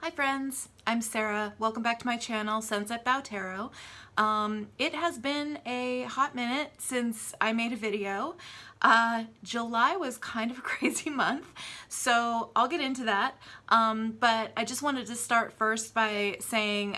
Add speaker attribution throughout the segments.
Speaker 1: Hi friends, I'm Sarah. Welcome back to my channel, Sunset Bow Tarot. It has been a hot minute since I made a video. July was kind of a crazy month, so I'll get into that. But I just wanted to start first by saying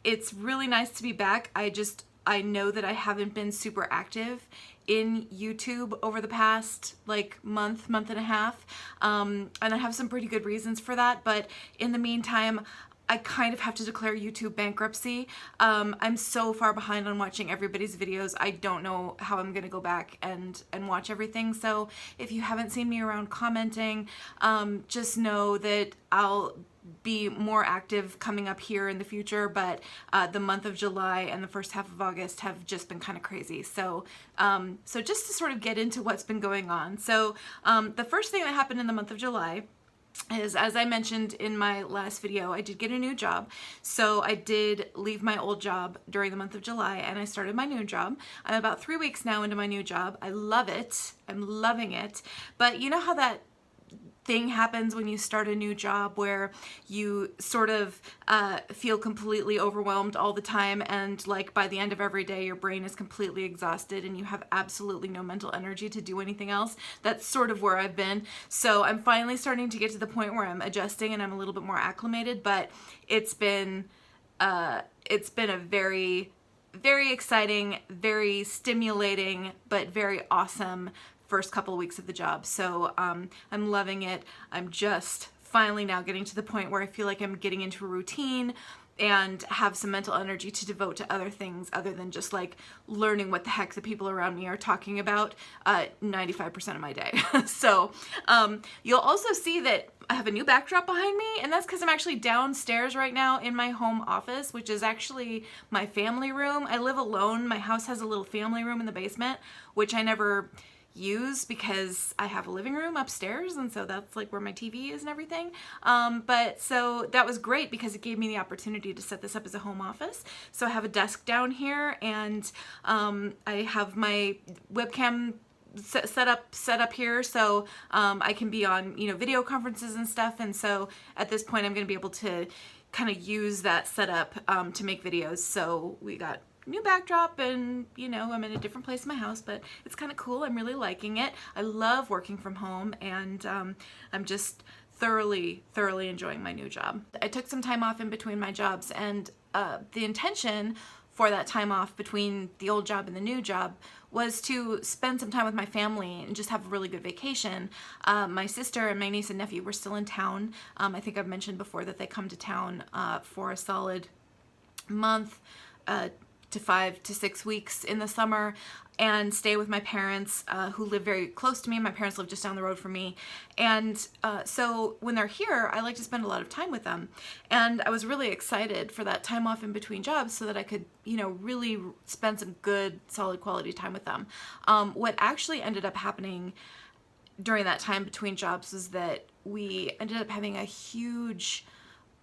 Speaker 1: it's really nice to be back. I know that I haven't been super active in YouTube over the past month and a half, and I have some pretty good reasons for that, but in the meantime I kind of have to declare YouTube bankruptcy. I'm so far behind on watching everybody's videos. I don't know how I'm gonna go back and watch everything, so if you haven't seen me around commenting, just know that I'll be more active coming up here in the future, but the month of July and the first half of August have just been kind of crazy. So so just to sort of get into what's been going on. So the first thing that happened in the month of July is, as I mentioned in my last video, I did get a new job. So I did leave my old job during the month of July and I started my new job. I'm about 3 weeks now into my new job. I love it. I'm loving it. But you know how that thing happens when you start a new job where you sort of feel completely overwhelmed all the time, and like by the end of every day your brain is completely exhausted and you have absolutely no mental energy to do anything else? That's sort of where I've been. So I'm finally starting to get to the point where I'm adjusting and I'm a little bit more acclimated, but it's been a very exciting, very stimulating, but very awesome first couple of weeks of the job. So I'm loving it. I'm just finally now getting to the point where I feel like I'm getting into a routine and have some mental energy to devote to other things other than just like learning what the heck the people around me are talking about 95% of my day. So you'll also see that I have a new backdrop behind me, and that's because I'm actually downstairs right now in my home office, which is actually my family room. I live alone. My house has a little family room in the basement, which I never use because I have a living room upstairs, and so that's like where my TV is and everything. But so that was great because it gave me the opportunity to set this up as a home office. So I have a desk down here, and I have my webcam set up here, so I can be on video conferences and stuff. And so at this point I'm going to be able to kind of use that setup to make videos. So we got new backdrop, and I'm in a different place in my house, but it's kind of cool. I'm really liking it. I love working from home, and I'm just thoroughly enjoying my new job. I took some time off in between my jobs, and the intention for that time off between the old job and the new job was to spend some time with my family and just have a really good vacation. My sister and my niece and nephew were still in town. I think I've mentioned before that they come to town for a solid month to 5 to 6 weeks in the summer and stay with my parents, who live very close to me. My parents live just down the road from me. And so when they're here, I like to spend a lot of time with them. And I was really excited for that time off in between jobs so that I could, really spend some good, solid quality time with them. What actually ended up happening during that time between jobs was that we ended up having a huge,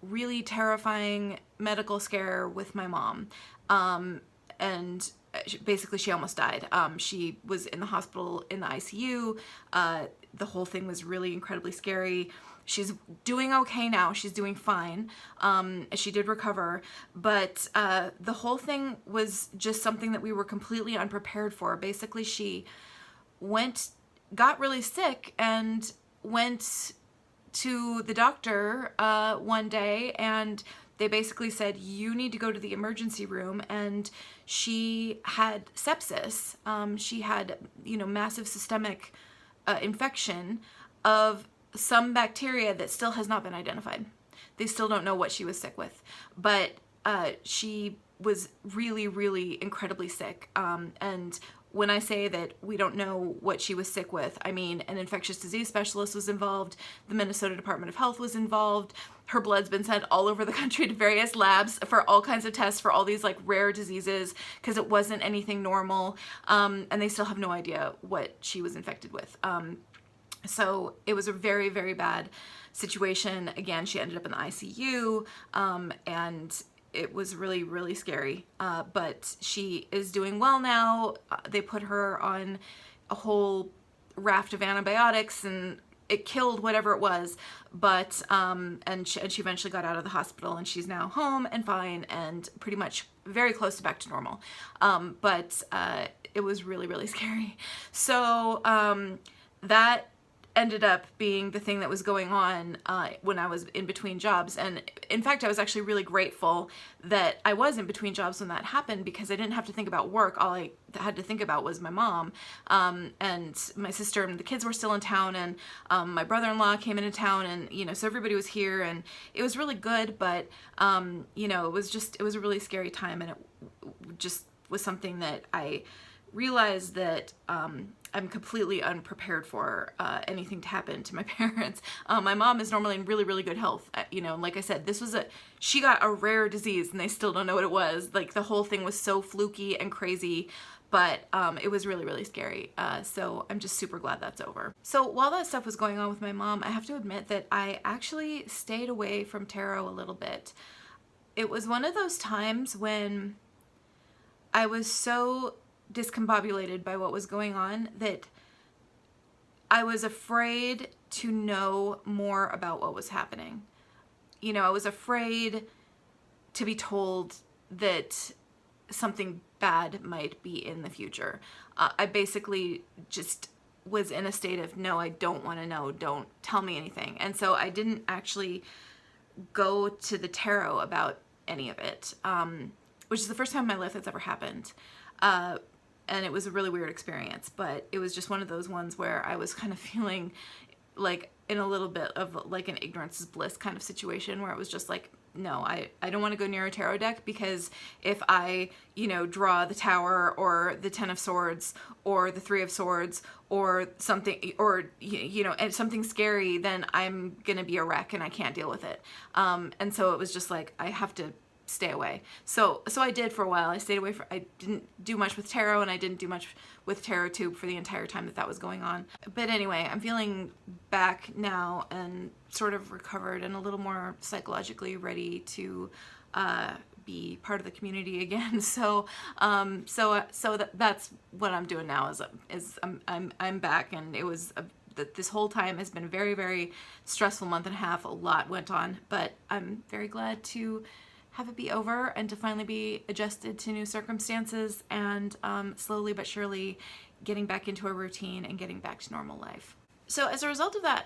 Speaker 1: really terrifying medical scare with my mom. And basically she almost died. She was in the hospital in the ICU. The whole thing was really incredibly scary. She's doing okay now. She's doing fine. She did recover, but the whole thing was just something that we were completely unprepared for. Basically, she got really sick and went to the doctor one day, and they basically said, you need to go to the emergency room, and she had sepsis. She had, massive systemic infection of some bacteria that still has not been identified. They still don't know what she was sick with, but she was really incredibly sick. And when I say that we don't know what she was sick with, I mean an infectious disease specialist was involved, the Minnesota Department of Health was involved, her blood's been sent all over the country to various labs for all kinds of tests for all these like rare diseases because it wasn't anything normal, and they still have no idea what she was infected with. So it was a very bad situation. Again, she ended up in the ICU, and it was really scary, but she is doing well now. They put her on a whole raft of antibiotics and it killed whatever it was, but and she eventually got out of the hospital, and she's now home and fine and pretty much very close to back to normal. But it was really, really scary. So that ended up being the thing that was going on when I was in between jobs. And in fact, I was actually really grateful that I was in between jobs when that happened, because I didn't have to think about work. All I had to think about was my mom, and my sister, and the kids were still in town, and my brother-in-law came into town, and, you know, so everybody was here, and it was really good. But, you know, it was a really scary time, and it just was something that I realized that I'm completely unprepared for anything to happen to my parents. My mom is normally in really, really good health, you know, and like I said, she got a rare disease, and they still don't know what it was. Like, the whole thing was so fluky and crazy, but it was really, really scary. So I'm just super glad that's over. So while that stuff was going on with my mom, I have to admit that I actually stayed away from tarot a little bit. It was one of those times when I was so discombobulated by what was going on that I was afraid to know more about what was happening. You know, I was afraid to be told that something bad might be in the future. I basically just was in a state of, no, I don't want to know, don't tell me anything. And so I didn't actually go to the tarot about any of it, which is the first time in my life that's ever happened. And it was a really weird experience, but it was just one of those ones where I was kind of feeling like in a little bit of like an ignorance is bliss kind of situation, where it was just like, no, I don't want to go near a tarot deck, because if I, you know, draw the Tower or the Ten of Swords or the Three of Swords or something, or, you know, and something scary, then I'm gonna be a wreck and I can't deal with it. And so it was just like, I have to stay away. So I did for a while. I stayed away I didn't do much with tarot, and I didn't do much with Tarot Tube for the entire time that was going on. But anyway, I'm feeling back now and sort of recovered and a little more psychologically ready to be part of the community again. So that's what I'm doing now, is I'm back, and it was this whole time has been a very, very stressful month and a half. A lot went on, but I'm very glad to have it be over and to finally be adjusted to new circumstances, and slowly but surely getting back into a routine and getting back to normal life. So as a result of that,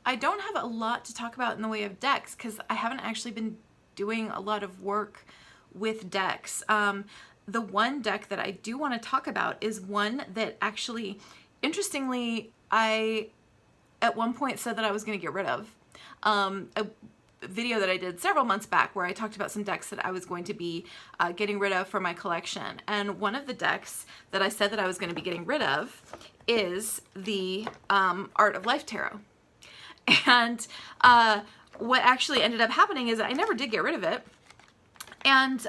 Speaker 1: I don't have a lot to talk about in the way of decks, because I haven't actually been doing a lot of work with decks. The one deck that I do want to talk about is one that actually, interestingly, I at one point said that I was going to get rid of. A video that I did several months back where I talked about some decks that I was going to be getting rid of for my collection. And one of the decks that I said that I was going to be getting rid of is the Art of Life Tarot. And what actually ended up happening is that I never did get rid of it. And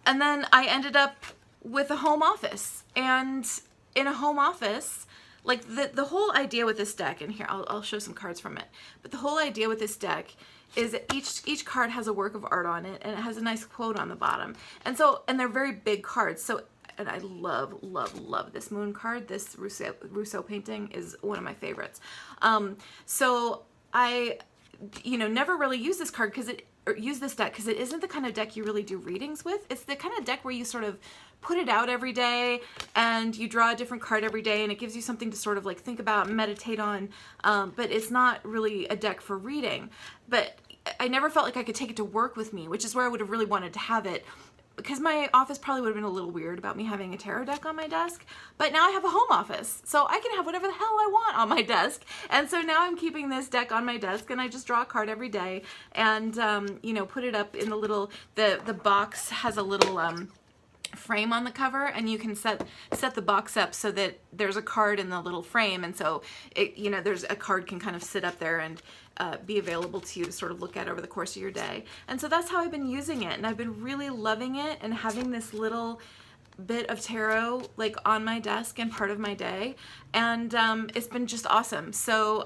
Speaker 1: then I ended up with a home office. And in a home office, like the whole idea with this deck, and here I'll show some cards from it, but the whole idea with this deck is that each card has a work of art on it, and it has a nice quote on the bottom. And they're very big cards. So, and I love, love, love this moon card. This Rousseau painting is one of my favorites. So I, you know, never really use this card use this deck because it isn't the kind of deck you really do readings with. It's the kind of deck where you sort of put it out every day and you draw a different card every day, and it gives you something to sort of like think about and meditate on, but it's not really a deck for reading. But I never felt like I could take it to work with me, which is where I would have really wanted to have it, because my office probably would have been a little weird about me having a tarot deck on my desk. But now I have a home office, so I can have whatever the hell I want on my desk. And so now I'm keeping this deck on my desk, and I just draw a card every day and you know, put it up in the little, the box has a little frame on the cover, and you can set the box up so that there's a card in the little frame, and so it, you know, there's a card can kind of sit up there and be available to you to sort of look at over the course of your day. And so that's how I've been using it, and I've been really loving it, and having this little bit of tarot like on my desk and part of my day, and it's been just awesome. So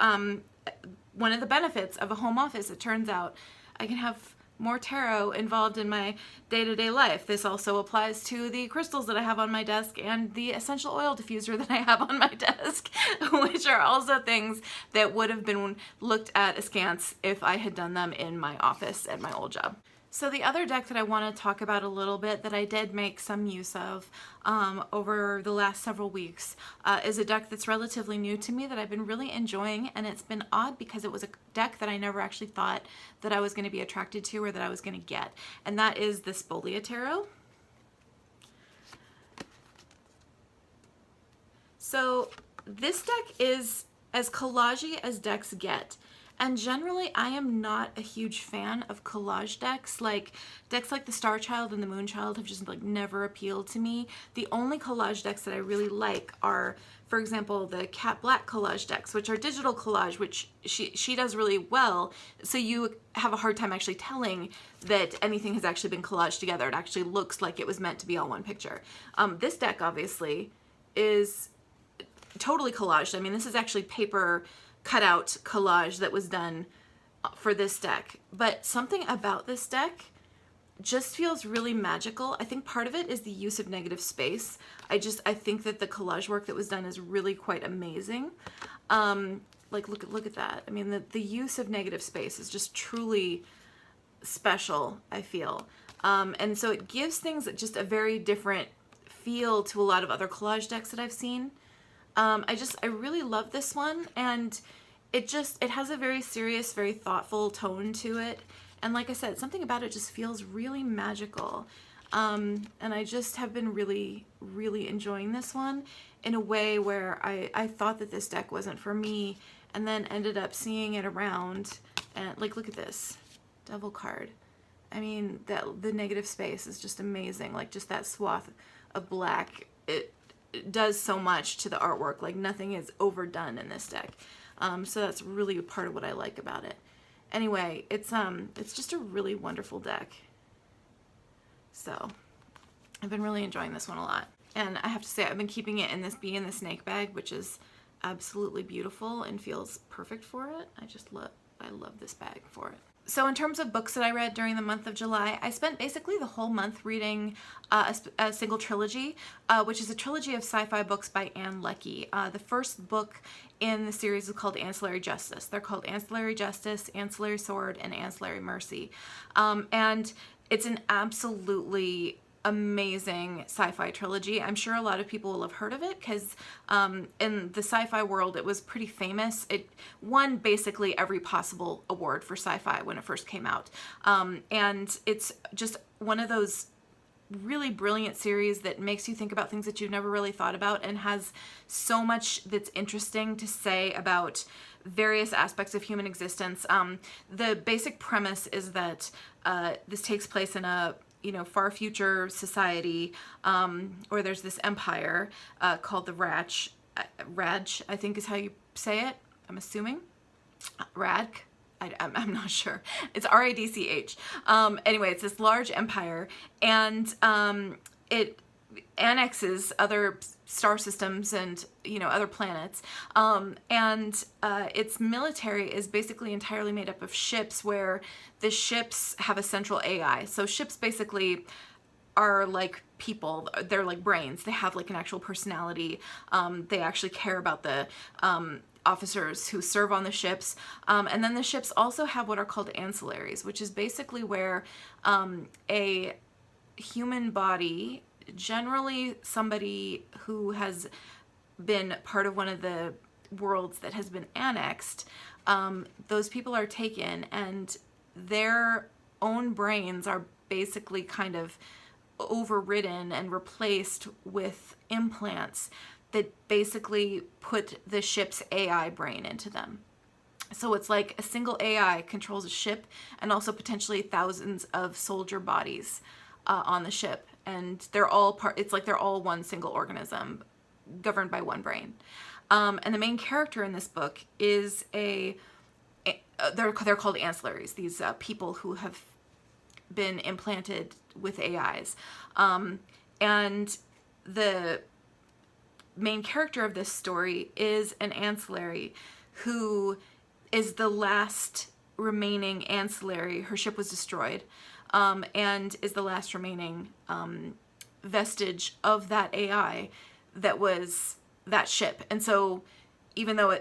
Speaker 1: one of the benefits of a home office, it turns out, I can have more tarot involved in my day-to-day life. This also applies to the crystals that I have on my desk and the essential oil diffuser that I have on my desk, which are also things that would have been looked at askance if I had done them in my office at my old job. So the other deck that I want to talk about a little bit that I did make some use of over the last several weeks is a deck that's relatively new to me that I've been really enjoying, and it's been odd because it was a deck that I never actually thought that I was going to be attracted to or that I was going to get, and that is the Spolia Tarot. So this deck is as collage-y as decks get. And generally, I am not a huge fan of collage decks. Like, decks like the Star Child and the Moon Child have just, like, never appealed to me. The only collage decks that I really like are, for example, the Cat Black collage decks, which are digital collage, which she does really well. So you have a hard time actually telling that anything has actually been collaged together. It actually looks like it was meant to be all one picture. This deck, obviously, is totally collaged. I mean, this is actually paper cutout collage that was done for this deck, but something about this deck just feels really magical. I think part of it is the use of negative space. I think that the collage work that was done is really quite amazing. Like look at that. I mean, the use of negative space is just truly special, I feel. And so it gives things just a very different feel to a lot of other collage decks that I've seen. I really love this one, and it has a very serious, very thoughtful tone to it. And like I said, something about it just feels really magical. And I just have been really, really enjoying this one in a way where I thought that this deck wasn't for me, and then ended up seeing it around, and like, look at this Devil card. I mean, the negative space is just amazing. Like, just that swath of black, it does so much to the artwork. Like, nothing is overdone in this deck. So that's really part of what I like about it. Anyway, it's just a really wonderful deck. So I've been really enjoying this one a lot. And I have to say, I've been keeping it in this Bee in the Snake bag, which is absolutely beautiful and feels perfect for it. I love this bag for it. So in terms of books that I read during the month of July, I spent basically the whole month reading a single trilogy, which is a trilogy of sci-fi books by Leckie. The first book in the series is called Ancillary Justice. They're called Ancillary Justice, Ancillary Sword, and Ancillary Mercy. And it's an absolutely amazing sci-fi trilogy. I'm sure a lot of people will have heard of it because in the sci-fi world it was pretty famous. It won basically every possible award for sci-fi when it first came out. And it's just one of those really brilliant series that makes you think about things that you've never really thought about, and has so much that's interesting to say about various aspects of human existence. The basic premise is that this takes place in a far future society, or there's this empire called the Raj, I think is how you say it, I'm assuming. Radk? I'm not sure. It's R-A-D-C-H. Anyway, it's this large empire, and it annexes other star systems and other planets, and its military is basically entirely made up of ships, where the ships have a central AI. So ships basically are like people. They're like brains. They have like an actual personality. They actually care about the officers who serve on the ships, and then the ships also have what are called ancillaries, which is basically where a human body, generally somebody who has been part of one of the worlds that has been annexed, those people are taken, and their own brains are basically kind of overridden and replaced with implants that basically put the ship's AI brain into them. So it's like a single AI controls a ship, and also potentially thousands of soldier bodies on the ship. And they're all it's like they're all one single organism governed by one brain. And the main character in this book is they're called ancillaries, these people who have been implanted with AIs. And the main character of this story is an ancillary who is the last remaining ancillary, her ship was destroyed, and is the last remaining vestige of that AI that was that ship. And so even though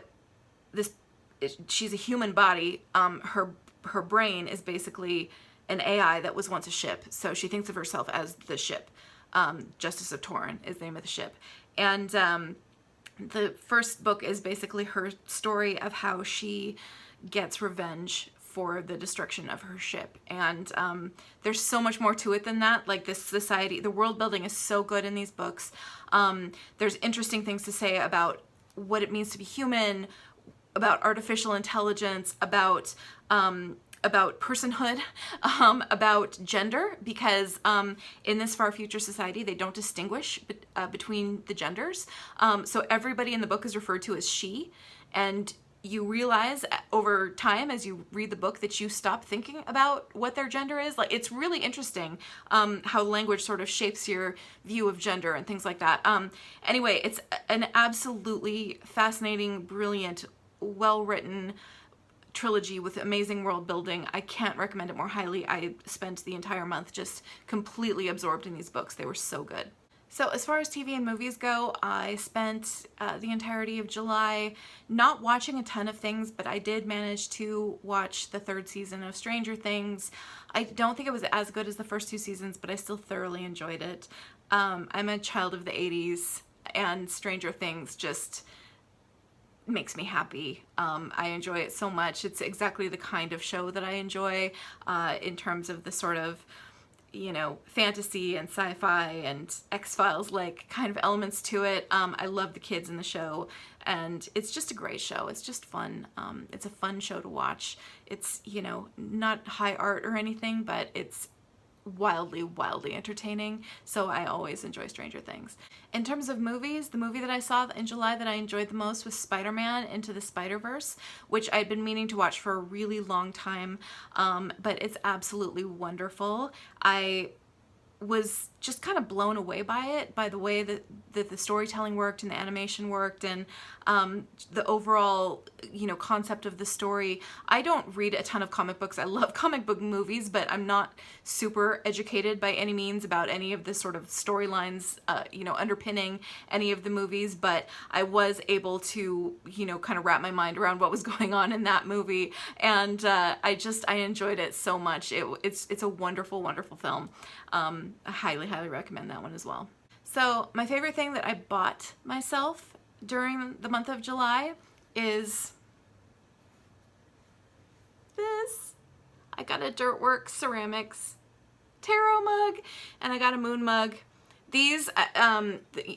Speaker 1: she's a human body, her brain is basically an AI that was once a ship. So she thinks of herself as the ship. Justice of Torin is the name of the ship. And the first book is basically her story of how she gets revenge for the destruction of her ship. And there's so much more to it than that. Like, this society, the world building is so good in these books. There's interesting things to say about what it means to be human, about artificial intelligence, about personhood, about gender, because in this far future society, they don't distinguish between the genders. So everybody in the book is referred to as she, and you realize over time as you read the book that you stop thinking about what their gender is. Like, it's really interesting how language sort of shapes your view of gender and things like that. Anyway, it's an absolutely fascinating, brilliant, well-written trilogy with amazing world building. I can't recommend it more highly. I spent the entire month just completely absorbed in these books. They were so good. So as far as TV and movies go, I spent the entirety of July not watching a ton of things, but I did manage to watch the 3rd season of Stranger Things. I don't think it was as good as the first 2 seasons, but I still thoroughly enjoyed it. I'm a child of the 80s, and Stranger Things just makes me happy. I enjoy it so much. It's exactly the kind of show that I enjoy in terms of the sort of, you know, fantasy and sci-fi and X-Files like kind of elements to it. I love the kids in the show, and it's just a great show. It's just fun. It's a fun show to watch. It's, you know, not high art or anything, but it's wildly, wildly entertaining. So I always enjoy Stranger Things. In terms of movies, the movie that I saw in July that I enjoyed the most was Spider-Man Into the Spider-Verse, which I'd been meaning to watch for a really long time, but it's absolutely wonderful. I was just kind of blown away by it, by the way that the storytelling worked and the animation worked, and the overall, you know, concept of the story. I don't read a ton of comic books. I love comic book movies, but I'm not super educated by any means about any of the sort of storylines, you know, underpinning any of the movies, but I was able to, you know, kind of wrap my mind around what was going on in that movie, and I enjoyed it so much. It's a wonderful, wonderful film. I highly, highly recommend that one as well. So my favorite thing that I bought myself during the month of July is this. I got a Dirtworks Ceramics tarot mug, and I got a moon mug. These,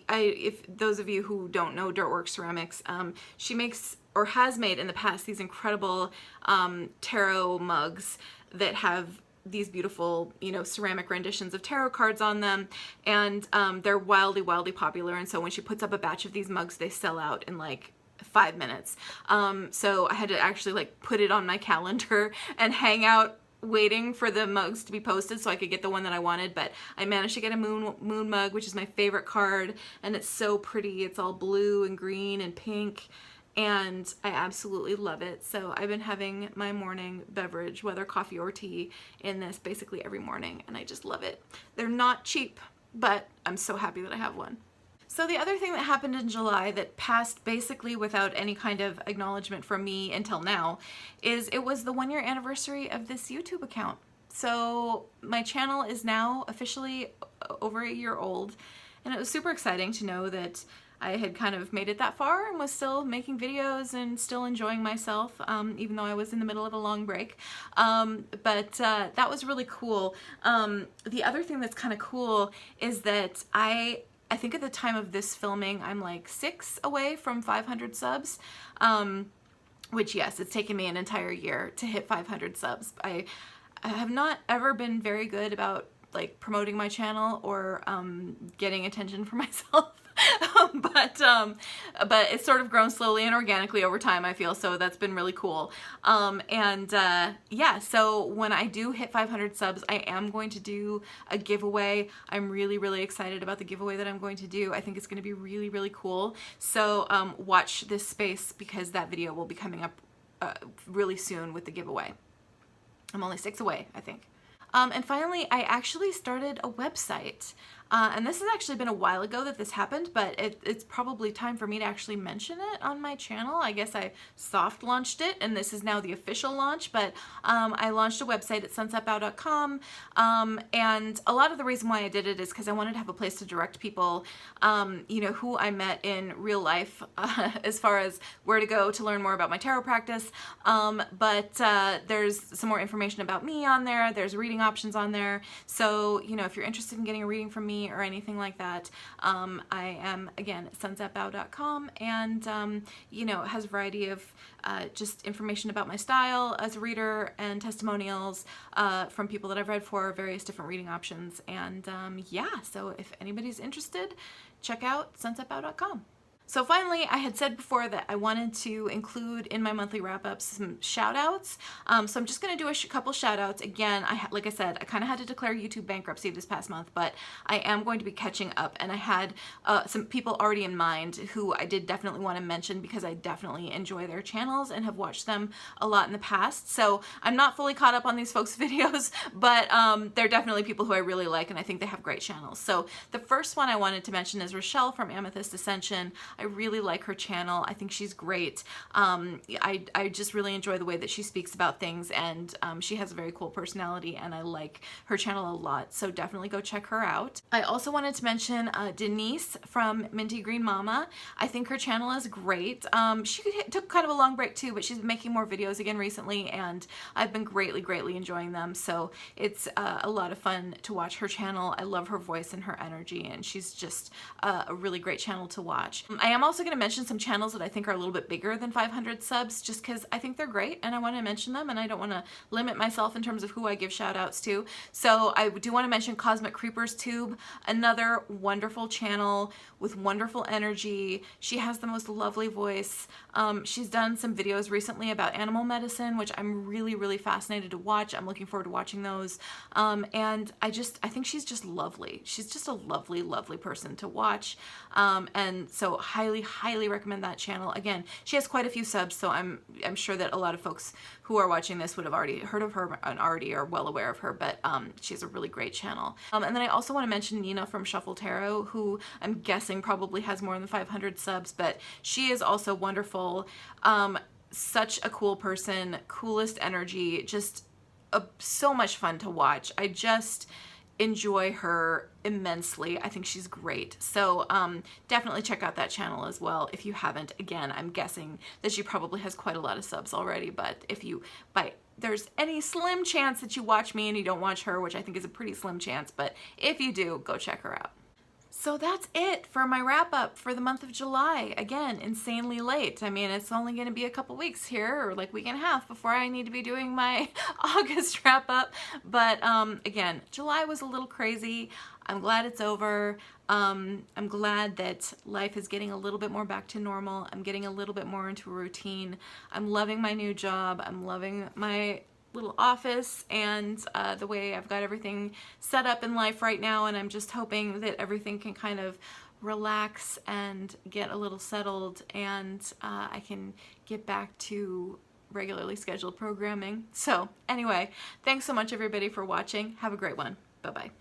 Speaker 1: if those of you who don't know Dirtworks Ceramics, she makes or has made in the past these incredible tarot mugs that have these beautiful, you know, ceramic renditions of tarot cards on them, and they're wildly, wildly popular. And so when she puts up a batch of these mugs, they sell out in like 5 minutes. So I had to actually like put it on my calendar and hang out waiting for the mugs to be posted so I could get the one that I wanted. But I managed to get a moon mug, which is my favorite card, and it's so pretty. It's all blue and green and pink, and I absolutely love it. So I've been having my morning beverage, whether coffee or tea, in this basically every morning, and I just love it. They're not cheap, but I'm so happy that I have one. So the other thing that happened in July that passed basically without any kind of acknowledgement from me until now is it was the 1-year anniversary of this YouTube account. So my channel is now officially over a year old, and it was super exciting to know that I had kind of made it that far and was still making videos and still enjoying myself, even though I was in the middle of a long break. But that was really cool. The other thing that's kind of cool is that I think at the time of this filming, I'm like 6 away from 500 subs, which, yes, it's taken me an entire year to hit 500 subs. I have not ever been very good about like promoting my channel or getting attention for myself. But it's sort of grown slowly and organically over time, I feel, so that's been really cool. Yeah, so when I do hit 500 subs, I am going to do a giveaway. I'm really, really excited about the giveaway that I'm going to do. I think it's going to be really, really cool. So watch this space, because that video will be coming up really soon with the giveaway. I'm only 6 away, I think. And finally, I actually started a website. And this has actually been a while ago that this happened, but it's probably time for me to actually mention it on my channel. I guess I soft launched it, and this is now the official launch, but I launched a website at sunsetbow.com, and a lot of the reason why I did it is because I wanted to have a place to direct people, you know, who I met in real life, as far as where to go to learn more about my tarot practice, but there's some more information about me on there, there's reading options on there, so, you know, if you're interested in getting a reading from me or anything like that, I am, again, at sunsetbow.com, and, you know, it has a variety of just information about my style as a reader and testimonials from people that I've read for, various different reading options, and yeah, so if anybody's interested, check out sunsetbow.com. So finally, I had said before that I wanted to include in my monthly wrap-ups some shout-outs. So I'm just going to do a couple shout-outs. Again, like I said, I kind of had to declare YouTube bankruptcy this past month, but I am going to be catching up, and I had some people already in mind who I did definitely want to mention because I definitely enjoy their channels and have watched them a lot in the past. So I'm not fully caught up on these folks' videos, but they're definitely people who I really like, and I think they have great channels. So the first one I wanted to mention is Rochelle from Amethyst Ascension. I really like her channel. I think she's great. I just really enjoy the way that she speaks about things, and she has a very cool personality, and I like her channel a lot, so definitely go check her out. I also wanted to mention Denise from Minty Green Mama. I think her channel is great. She took kind of a long break too, but she's been making more videos again recently, and I've been greatly enjoying them, so it's a lot of fun to watch her channel. I love her voice and her energy, and she's just a really great channel to watch. I am also going to mention some channels that I think are a little bit bigger than 500 subs, just because I think they're great and I want to mention them, and I don't want to limit myself in terms of who I give shout outs to. So I do want to mention Cosmic Creepers Tube, another wonderful channel with wonderful energy. She has the most lovely voice. She's done some videos recently about animal medicine, which I'm really fascinated to watch. I'm looking forward to watching those. And I think she's just lovely. She's just a lovely person to watch. And so highly recommend that channel. Again, she has quite a few subs, so I'm sure that a lot of folks who are watching this would have already heard of her and already are well aware of her, but she has a really great channel. And then I also want to mention Nina from Shuffle Tarot, who I'm guessing probably has more than 500 subs, but she is also wonderful. Such a cool person, coolest energy, just so much fun to watch. I just enjoy her immensely. I think she's great. So definitely check out that channel as well if you haven't. Again, I'm guessing that she probably has quite a lot of subs already, but if you, there's any slim chance that you watch me and you don't watch her, which I think is a pretty slim chance, but if you do, go check her out. So that's it for my wrap up for the month of July. Again, insanely late. I mean, it's only going to be a couple weeks here, or like week and a half, before I need to be doing my August wrap up. But again, July was a little crazy. I'm glad it's over. I'm glad that life is getting a little bit more back to normal. I'm getting a little bit more into a routine. I'm loving my new job. I'm loving my little office and the way I've got everything set up in life right now, and I'm just hoping that everything can kind of relax and get a little settled, and I can get back to regularly scheduled programming. So anyway, thanks so much everybody for watching. Have a great one. Bye-bye.